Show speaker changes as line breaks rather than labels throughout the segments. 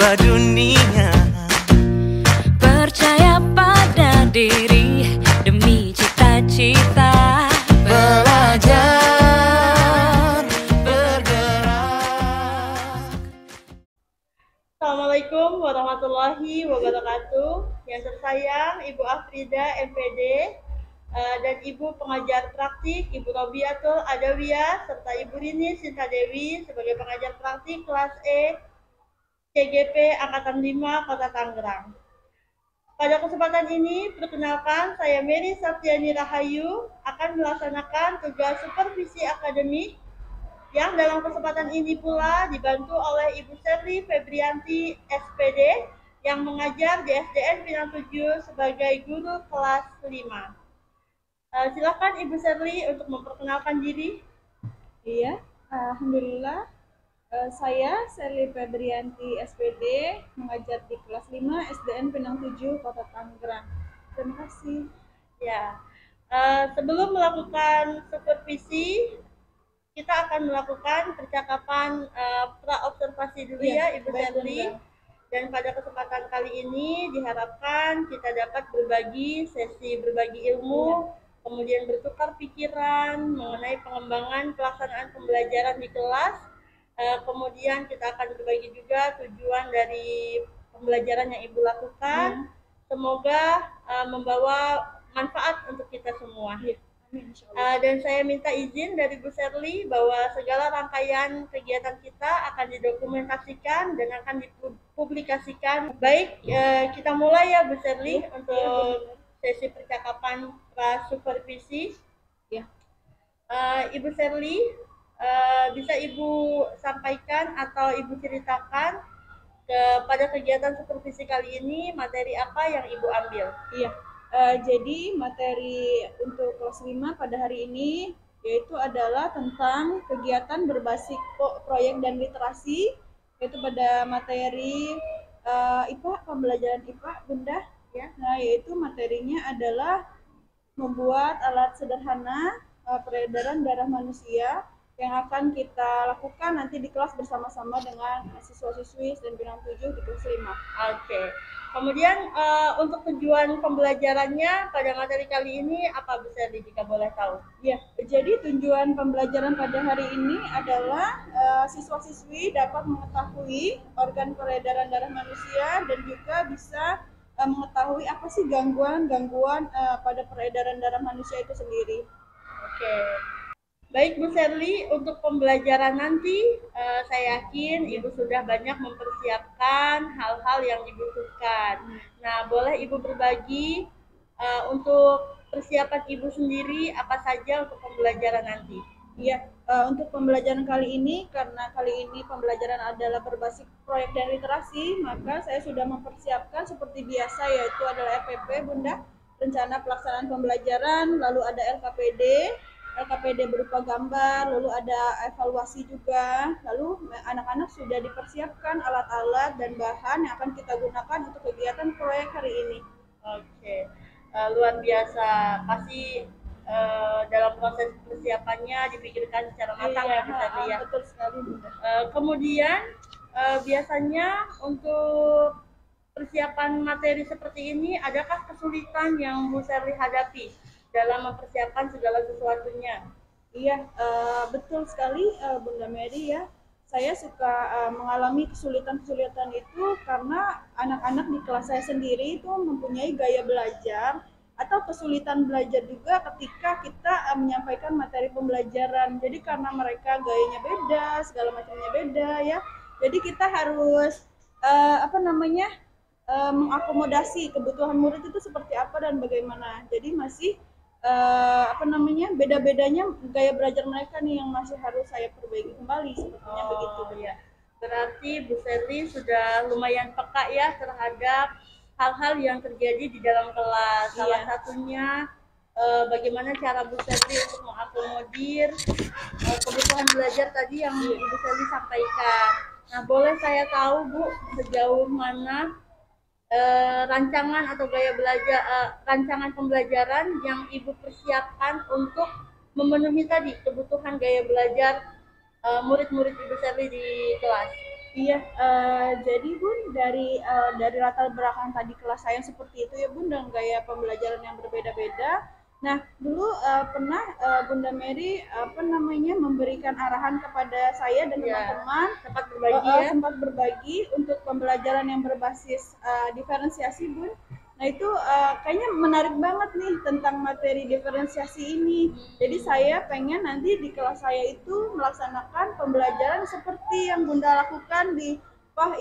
dua dunia.
Percaya pada diri demi cita-cita.
Belajar, bergerak.
Assalamualaikum warahmatullahi wabarakatuh. Yang tersayang Ibu Afrida MPD dan Ibu pengajar praktik Ibu Robiatul Adawiyah serta Ibu Rini Sinta Dewi sebagai pengajar praktik kelas E CGP Angkatan 5 Kota Tangerang. Pada kesempatan ini, perkenalkan saya Mary Saptiani Rahayu akan melaksanakan tugas supervisi akademik yang dalam kesempatan ini pula dibantu oleh Ibu Serli Febrianti SPD yang mengajar di SDN Pinang 7 sebagai guru kelas 5. Silakan Ibu Serli untuk memperkenalkan diri.
Iya, alhamdulillah. Saya Serli Febrianti SPD mengajar di kelas 5 SDN Pinang 7 Kota Tangerang. Terima kasih.
Ya, sebelum melakukan supervisi, kita akan melakukan percakapan pra-observasi dulu ya Ibu Serli. Dan pada kesempatan kali ini diharapkan kita dapat berbagi sesi berbagi ilmu, kemudian bertukar pikiran mengenai pengembangan pelaksanaan pembelajaran di kelas. Kemudian kita akan berbagi juga tujuan dari pembelajaran yang Ibu lakukan. Semoga membawa manfaat untuk kita semua. Dan saya minta izin dari Bu Serli bahwa segala rangkaian kegiatan kita akan didokumentasikan dan akan dipublikasikan. Baik, kita mulai ya Bu Serli untuk sesi percakapan pra-supervisi.
Ya.
Ibu Serli, bisa Ibu sampaikan atau Ibu ceritakan pada kegiatan supervisi kali ini materi apa yang Ibu ambil?
Iya. Jadi materi untuk kelas 5 pada hari ini yaitu adalah tentang kegiatan berbasis proyek dan literasi, yaitu pada materi IPA, pembelajaran IPA, Bunda.
Ya.
Nah, yaitu materinya adalah membuat alat sederhana peredaran darah manusia yang akan kita lakukan nanti di kelas bersama-sama dengan siswa-siswi SDN Pinang 7 di kelas 5.
Oke. Kemudian untuk tujuan pembelajarannya pada materi kali ini apa Bu Serli jika boleh tahu?
Ya, jadi tujuan pembelajaran pada hari ini adalah siswa-siswi dapat mengetahui organ peredaran darah manusia dan juga bisa mengetahui apa sih gangguan-gangguan pada peredaran darah manusia itu sendiri.
Oke. Baik Bu Serli, untuk pembelajaran nanti saya yakin Ibu sudah banyak mempersiapkan hal-hal yang dibutuhkan. Nah, boleh Ibu berbagi untuk persiapan Ibu sendiri apa saja untuk pembelajaran nanti?
Iya, untuk pembelajaran kali ini, karena kali ini pembelajaran adalah berbasis proyek dan literasi, maka saya sudah mempersiapkan seperti biasa, yaitu adalah RPP, Bunda, rencana pelaksanaan pembelajaran, lalu ada LKPD berupa gambar, lalu ada evaluasi juga, lalu anak-anak sudah dipersiapkan alat-alat dan bahan yang akan kita gunakan untuk kegiatan proyek hari ini.
Oke, luar biasa, pasti dalam proses persiapannya dipikirkan secara matang ya Bu Serli ya.
Betul sekali, Bunda.
Kemudian biasanya untuk persiapan materi seperti ini, adakah kesulitan yang Bu Serli hadapi dalam mempersiapkan segala sesuatunya?
Iya, betul sekali Bunda Mary ya. Saya suka mengalami kesulitan-kesulitan itu karena anak-anak di kelas saya sendiri itu mempunyai gaya belajar atau kesulitan belajar juga ketika kita menyampaikan materi pembelajaran. Jadi karena mereka gayanya beda, segala macamnya beda ya. Jadi kita harus mengakomodasi kebutuhan murid itu seperti apa dan bagaimana. Jadi masih beda-bedanya gaya belajar mereka nih yang masih harus saya perbaiki kembali sepertinya begitu
ya. Berarti Bu Serli sudah lumayan peka ya terhadap hal-hal yang terjadi di dalam kelas. Salah satunya bagaimana cara Bu Serli untuk mengakomodir kebutuhan belajar tadi yang Ibu Serli sampaikan. Nah, boleh saya tahu Bu sejauh mana rancangan atau gaya belajar rancangan pembelajaran yang Ibu persiapkan untuk memenuhi tadi kebutuhan gaya belajar murid-murid Ibu Serli di kelas?
Iya, jadi Bun dari latar belakang tadi kelas saya seperti itu ya Bun, dan gaya pembelajaran yang berbeda-beda. Nah, dulu pernah Bunda Mary apa namanya memberikan arahan kepada saya dan
Iya.
teman-teman
Sempat berbagi ya.
sempat berbagi untuk pembelajaran yang berbasis diferensiasi Bun. Nah itu kayaknya menarik banget nih tentang materi diferensiasi ini. Jadi saya pengen nanti di kelas saya itu melaksanakan pembelajaran seperti yang Bunda lakukan di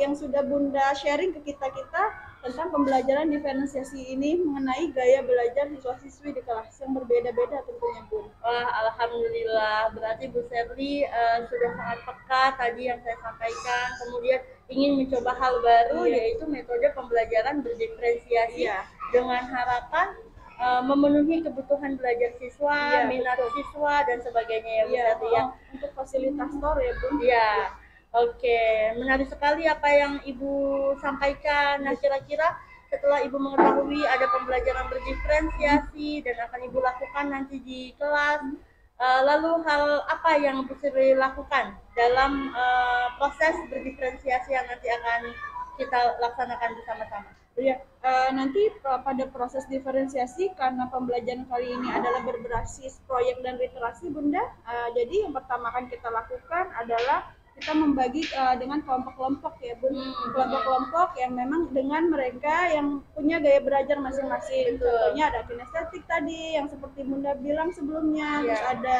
yang sudah Bunda sharing ke kita-kita tentang pembelajaran diferensiasi ini mengenai gaya belajar siswa-siswi di kelas yang berbeda-beda tentunya Bun.
Wah, alhamdulillah. Berarti Bu Sherly sudah sangat peka tadi yang saya sampaikan. Kemudian ingin mencoba hal baru,
Iya.
yaitu metode pembelajaran berdiferensiasi
Iya.
dengan harapan memenuhi kebutuhan belajar siswa,
Iya,
minat
betul.
siswa dan sebagainya ya Bu
Iya,
Sherly ya.
untuk fasilitator ya Bun.
Iya. Oke, menarik sekali apa yang Ibu sampaikan. Nah, kira-kira setelah Ibu mengetahui ada pembelajaran berdiferensiasi dan akan Ibu lakukan nanti di kelas, lalu hal apa yang Bu Sri lakukan dalam proses berdiferensiasi yang nanti akan kita laksanakan bersama-sama?
Ya, nanti pada proses diferensiasi karena pembelajaran kali ini adalah berbasis proyek dan literasi Bunda. Jadi yang pertama akan kita lakukan adalah kita membagi dengan kelompok-kelompok ya Bun. Kelompok-kelompok yang memang dengan mereka yang punya gaya belajar masing-masing. Contohnya ada kinestetik tadi yang seperti Bunda bilang sebelumnya, terus ada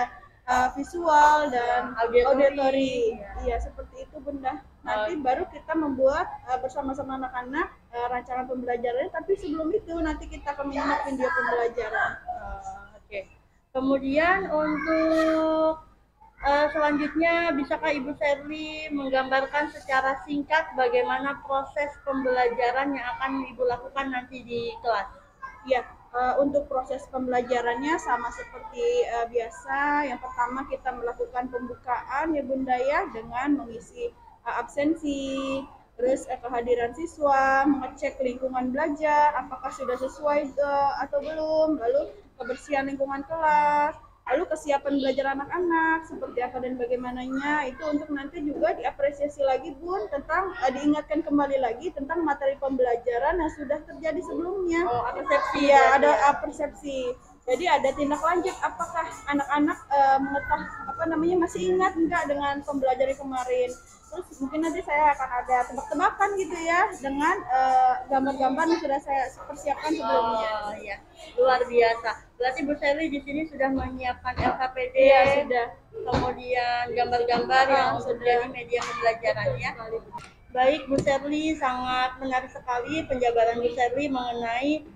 visual dan auditory. Iya, seperti itu Bunda. Nanti baru kita membuat bersama-sama anak-anak rancangan pembelajarannya, tapi sebelum itu nanti kita akan menyimak video pembelajaran.
Oke. Kemudian untuk selanjutnya, bisakah Ibu Sherly menggambarkan secara singkat bagaimana proses pembelajaran yang akan Ibu lakukan nanti di kelas?
Ya, untuk proses pembelajarannya sama seperti biasa. Yang pertama kita melakukan pembukaan ya Bunda ya dengan mengisi absensi, terus kehadiran siswa, mengecek lingkungan belajar, apakah sudah sesuai atau belum, lalu kebersihan lingkungan kelas, lalu kesiapan belajar anak-anak seperti apa dan bagaimananya, itu untuk nanti juga diapresiasi lagi Bun tentang diingatkan kembali lagi tentang materi pembelajaran yang sudah terjadi sebelumnya.
Oh, persepsi
ya, ada persepsi. Jadi ada tindak lanjut apakah anak-anak masih ingat enggak dengan pembelajaran kemarin. Terus mungkin nanti saya akan ada tebak-tebakan gitu ya dengan gambar-gambar yang sudah saya persiapkan sebelumnya.
Oh iya, luar biasa. Berarti Bu Sherly di sini sudah menyiapkan LKPD,
Iya, sudah.
Kemudian gambar-gambar yang untuk jadi media pembelajarannya. Baik Bu Sherly, sangat menarik sekali penjabaran Bu Sherly mengenai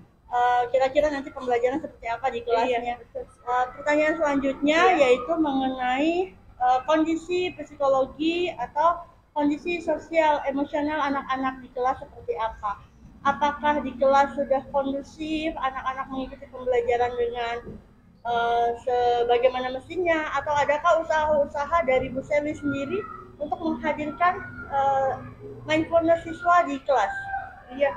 kira-kira nanti pembelajaran seperti apa di kelasnya. Pertanyaan selanjutnya yaitu mengenai kondisi psikologi atau kondisi sosial emosional anak-anak di kelas seperti apa. Apakah di kelas sudah kondusif, anak-anak mengikuti pembelajaran dengan sebagaimana mestinya, atau adakah usaha-usaha dari Bu Sherly sendiri untuk menghadirkan mindfulness siswa di kelas?
Iya,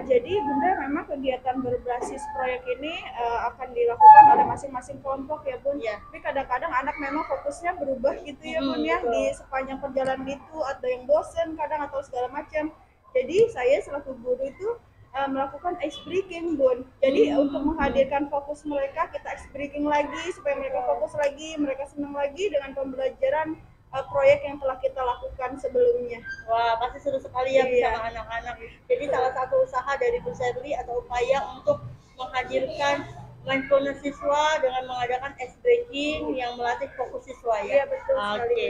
jadi Bunda memang kegiatan berbasis proyek ini akan dilakukan oleh masing-masing kelompok ya Bun.
Iya.
Tapi kadang-kadang anak memang fokusnya berubah gitu ya Bun ya,
betul.
di sepanjang perjalanan itu ada yang bosen kadang atau segala macam. Jadi saya selaku guru itu melakukan ice breaking Bun. Jadi untuk menghadirkan fokus mereka, kita ice breaking lagi supaya mereka fokus lagi, mereka senang lagi dengan pembelajaran proyek yang telah kita lakukan sebelumnya.
Wah, pasti seru sekali ya
Iya.
bersama anak-anak. Jadi salah satu usaha dari Bu Sherly atau upaya untuk menghadirkan mindfulness siswa dengan mengadakan ice breaking yang melatih fokus siswa ya.
Iya, betul sekali.
Oke.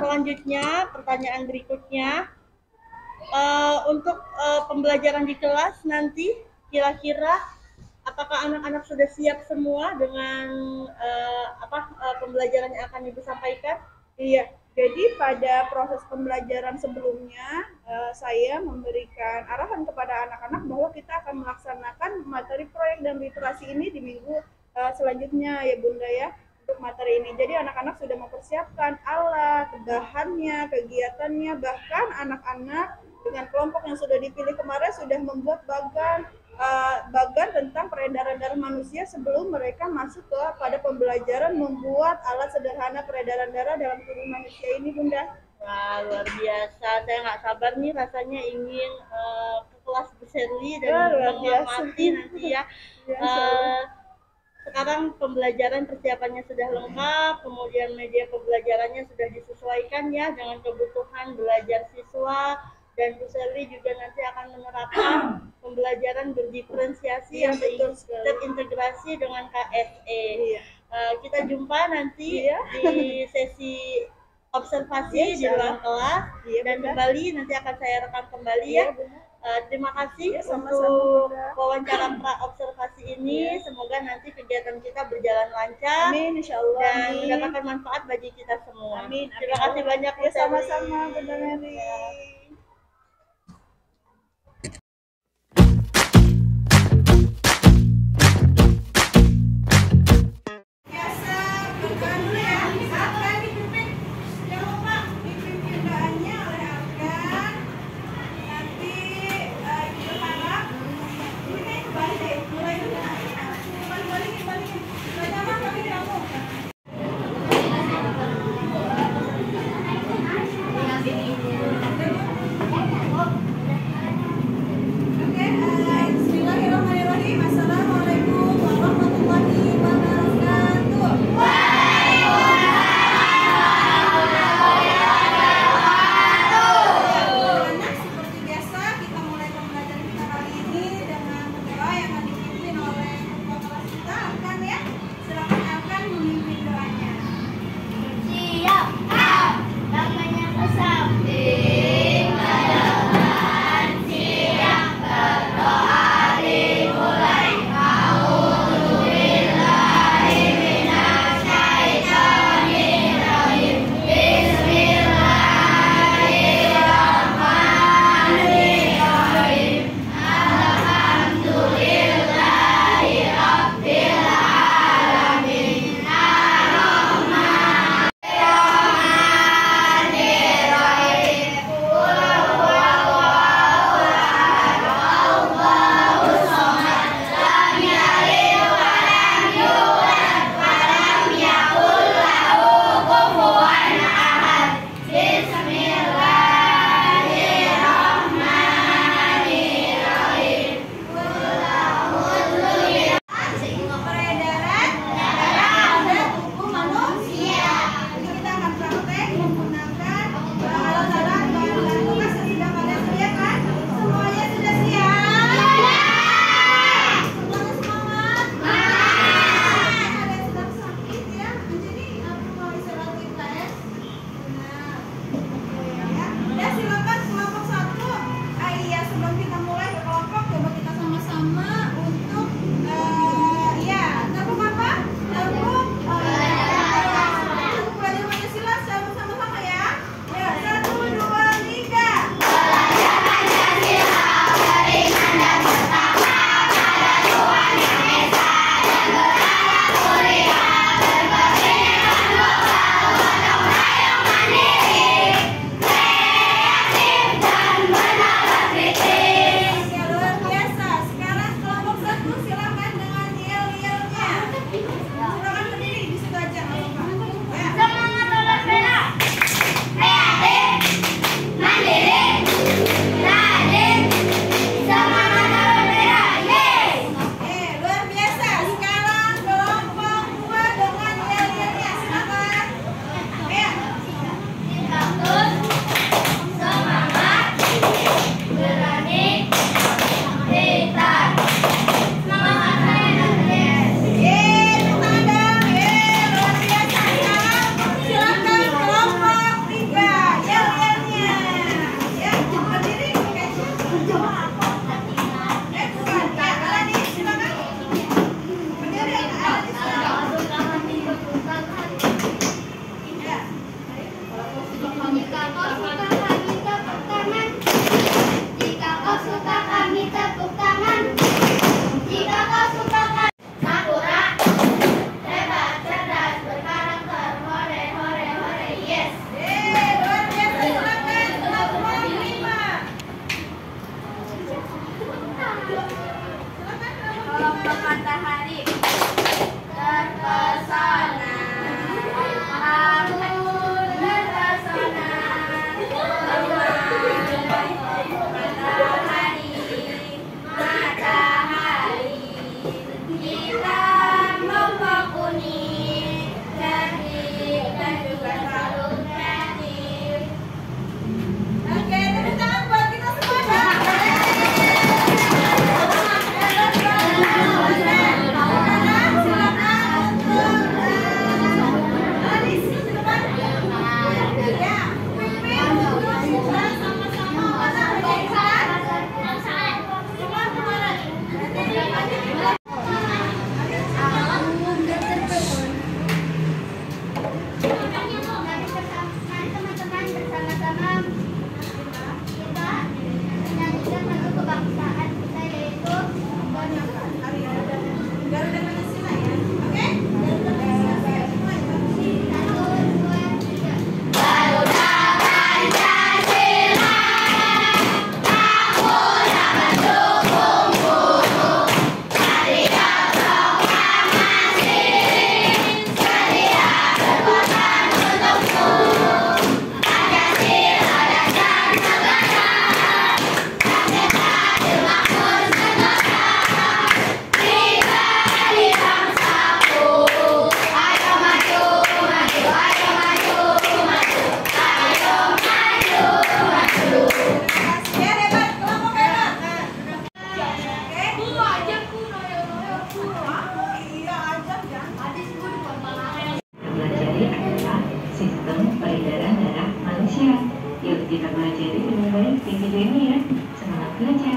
Selanjutnya, pertanyaan berikutnya, untuk pembelajaran di kelas nanti kira-kira apakah anak-anak sudah siap semua dengan pembelajaran yang akan Ibu sampaikan?
Iya, jadi pada proses pembelajaran sebelumnya saya memberikan arahan kepada anak-anak bahwa kita akan melaksanakan materi proyek dan literasi ini di minggu selanjutnya ya Bunda ya, untuk materi ini. Jadi anak-anak sudah mempersiapkan alat, bahannya, kegiatannya, bahkan anak-anak dengan kelompok yang sudah dipilih kemarin sudah membuat bagan tentang peredaran darah manusia sebelum mereka masuk pada pembelajaran membuat alat sederhana peredaran darah dalam tubuh manusia ini Bunda.
Wah, luar biasa. Saya nggak sabar nih rasanya ingin ke kelas Bu Sherly dan
Luar biasa.
mengamati nanti ya.
Biasa.
Sekarang pembelajaran persiapannya sudah lengkap, kemudian media pembelajarannya sudah disesuaikan ya dengan kebutuhan belajar siswa, dan Bu Sherly juga nanti akan menerapkan pembelajaran berdiferensiasi
Iya,
yang
betul sekali.
terintegrasi dengan KSE.
Iya.
Kita jumpa nanti
Iya.
di sesi observasi
Iya,
di
insya
ruang kelas,
Iya,
dan
Bunda.
kembali nanti akan saya rekam kembali
Iya,
ya.
Bunda.
Terima kasih
Iya, sama-sama,
untuk
Bunda.
wawancara pra observasi ini. Semoga nanti kegiatan kita berjalan lancar
Amin, insya Allah.
dan
Amin.
mendapatkan manfaat bagi kita semua.
Amin.
Terima kasih banyak Bu
Ya,
Sherly.
sama-sama, Bunda Mary.
Ya.
Biasa berdoa dulu ya. Afgan dipimpin. Jangan lupa dipimpin doanya oleh Afgan. Nanti Ibu harap ini balik, mulai dulu. Balikin. Doanya mah bagi kamu.
pembelajaran